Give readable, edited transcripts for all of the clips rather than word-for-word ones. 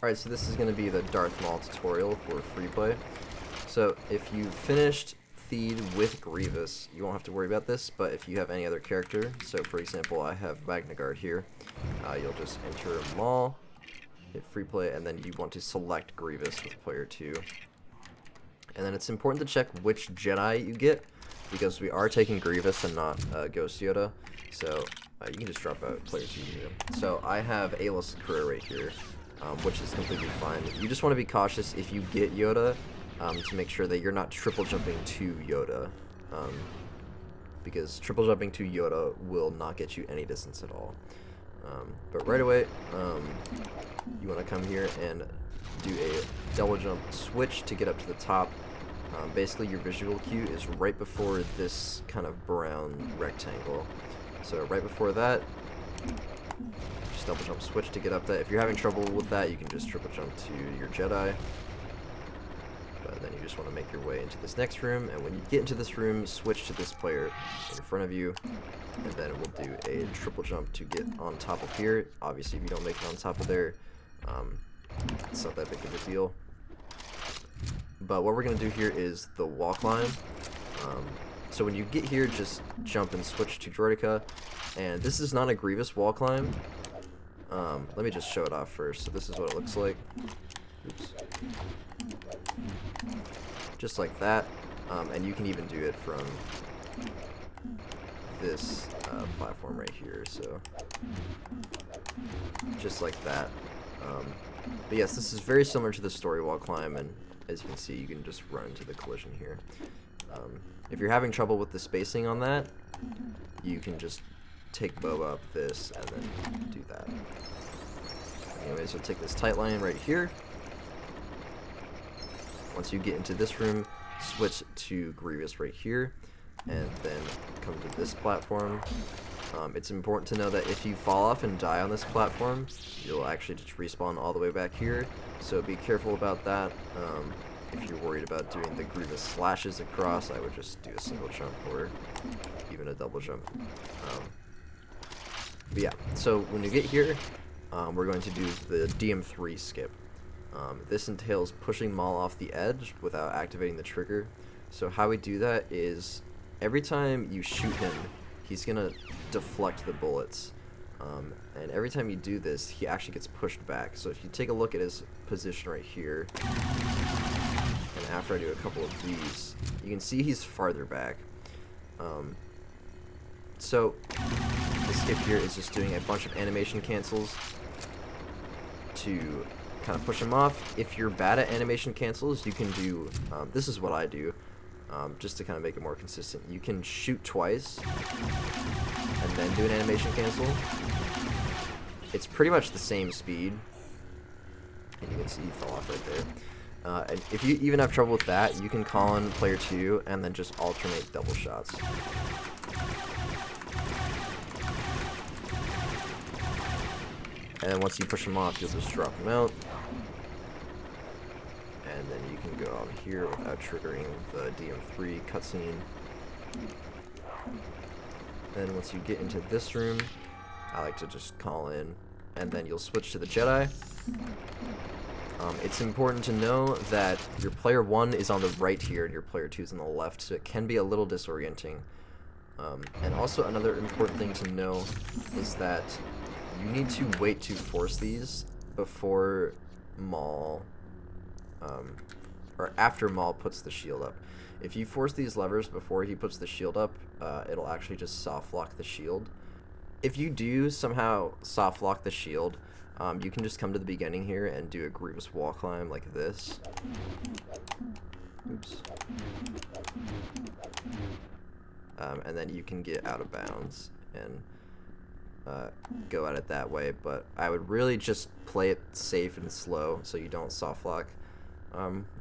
Alright, so this is going to be the Darth Maul tutorial for free play. So if you finished Theed with Grievous, you won't have to worry about this, but if you have any other character, so for example I have Magna Guard here, you'll just enter Maul, hit free play, and then you want to select Grievous with player 2. And then it's important to check which Jedi you get, because we are taking Grievous and not Ghost Yoda, so you can just drop out player 2 here. So I have Aayla Secura right here. Which is completely fine. You just want to be cautious if you get Yoda to make sure that you're not triple jumping to Yoda, because triple jumping to Yoda will not get you any distance at all. But right away, you want to come here and do a double jump switch to get up to the top. Basically your visual cue is right before this kind of brown rectangle. So right before that, double jump switch to get up that. If you're having trouble with that, you can just triple jump to your Jedi. But then you just want to make your way into this next room, and when you get into this room, switch to this player in front of you, and then we'll do a triple jump to get on top of here. Obviously, if you don't make it on top of there, it's not that big of a deal. But what we're going to do here is the wall climb. So when you get here, just jump and switch to Droideka, and this is not a Grievous wall climb. Let me just show it off first. So this is what it looks like. Oops. Just like that. And you can even do it from this platform right here. So just like that. But yes, this is very similar to the story wall climb, and as you can see, you can just run into the collision here. If you're having trouble with the spacing on that, you can just take Boba up this and then do that. Anyways, we'll take this tight line right here. Once you get into this room, switch to Grievous right here, and then come to this platform. It's important to know that if you fall off and die on this platform, you'll actually just respawn all the way back here, so be careful about that. If you're worried about doing the Grievous slashes across, I would just do a single jump or even a double jump. But yeah, so when you get here, we're going to do the DM3 skip. This entails pushing Maul off the edge without activating the trigger. So how we do that is every time you shoot him, he's going to deflect the bullets. And every time you do this, he actually gets pushed back. So if you take a look at his position right here, and after I do a couple of these, you can see he's farther back. So the skip here is just doing a bunch of animation cancels to kind of push him off. If you're bad at animation cancels, you can do, this is what I do, just to kind of make it more consistent. You can shoot twice and then do an animation cancel. It's pretty much the same speed, and you can see he fell off right there. And if you even have trouble with that, you can call in player 2 and then just alternate double shots. And then once you push him off, you'll just drop him out. And then you can go on here without triggering the DM3 cutscene. Then once you get into this room, I like to just call in, and then you'll switch to the Jedi. It's important to know that your player 1 is on the right here and your player 2 is on the left, so it can be a little disorienting. And also another important thing to know is that you need to wait to force these before Maul, or after Maul puts the shield up. If you force these levers before he puts the shield up, it'll actually just soft lock the shield. If you do somehow soft lock the shield, you can just come to the beginning here and do a Grievous wall climb like this. Oops. And then you can get out of bounds and go at it that way, but I would really just play it safe and slow so you don't soft lock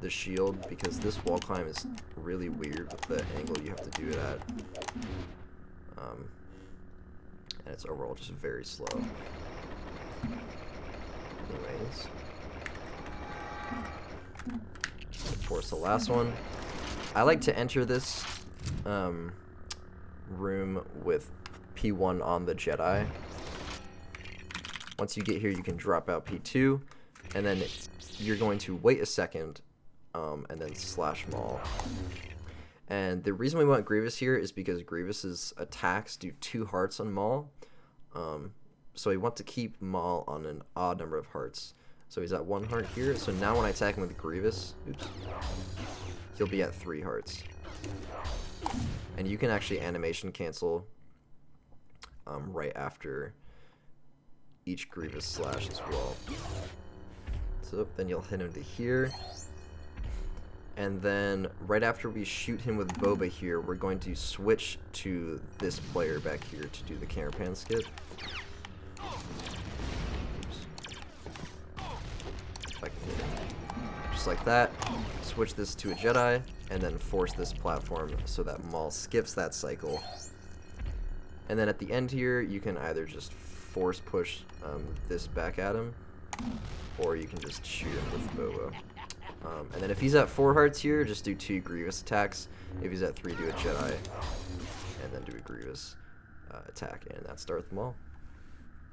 the shield, because this wall climb is really weird with the angle you have to do it at. And it's overall just very slow. Anyways, force the last one. I like to enter this room with P1 on the Jedi. Once you get here, you can drop out P2, and then you're going to wait a second, and then slash Maul. And the reason we want Grievous here is because Grievous's attacks do 2 hearts on Maul. So we want to keep Maul on an odd number of hearts. So he's at 1 heart here. So now when I attack him with Grievous, he'll be at 3 hearts. And you can actually animation cancel right after each Grievous slash as well. So then you'll hit him to here. And then right after we shoot him with Boba here, we're going to switch to this player back here to do the camera pan skip. If I can hit him. Just like that. Switch this to a Jedi, and then force this platform so that Maul skips that cycle. And then at the end here, you can either just force push this back at him, or you can just shoot him with Boba. And then if he's at 4 hearts here, just do 2 Grievous attacks. If he's at 3, do a Jedi, and then do a Grievous attack, and that's Darth Maul.